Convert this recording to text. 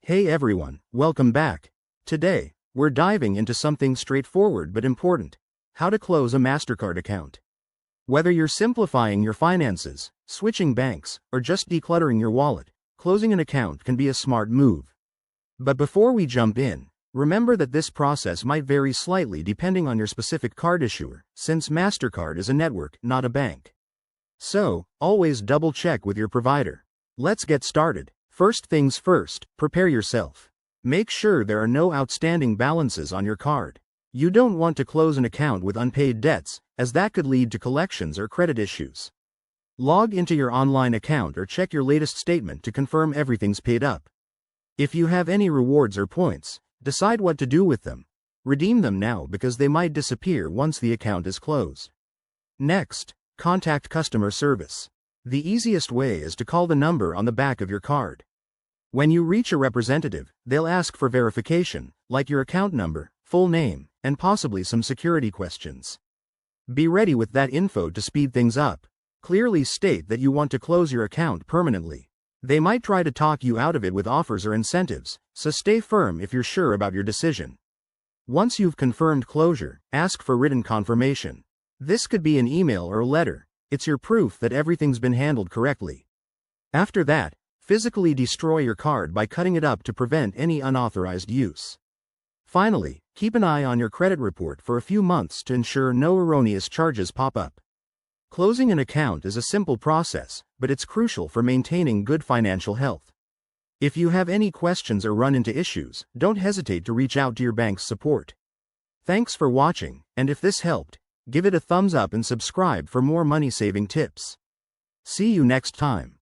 Hey everyone, welcome back. Today, we're diving into something straightforward but important: how to close a Mastercard account. Whether you're simplifying your finances, switching banks, or just decluttering your wallet, closing an account can be a smart move. But before we jump in, remember that this process might vary slightly depending on your specific card issuer, since Mastercard is a network, not a bank. So, always double check with your provider. Let's get started. First things first, prepare yourself. Make sure there are no outstanding balances on your card. You don't want to close an account with unpaid debts, as that could lead to collections or credit issues. Log into your online account or check your latest statement to confirm everything's paid up. If you have any rewards or points, decide what to do with them. Redeem them now because they might disappear once the account is closed. Next, contact customer service. The easiest way is to call the number on the back of your card. When you reach a representative, they'll ask for verification, like your account number, full name, and possibly some security questions. Be ready with that info to speed things up. Clearly state that you want to close your account permanently. They might try to talk you out of it with offers or incentives, so stay firm if you're sure about your decision. Once you've confirmed closure, ask for written confirmation. This could be an email or a letter. It's your proof that everything's been handled correctly. After that, physically destroy your card by cutting it up to prevent any unauthorized use. Finally, keep an eye on your credit report for a few months to ensure no erroneous charges pop up. Closing an account is a simple process, but it's crucial for maintaining good financial health. If you have any questions or run into issues, don't hesitate to reach out to your bank's support. Thanks for watching, and if this helped, give it a thumbs up and subscribe for more money-saving tips. See you next time.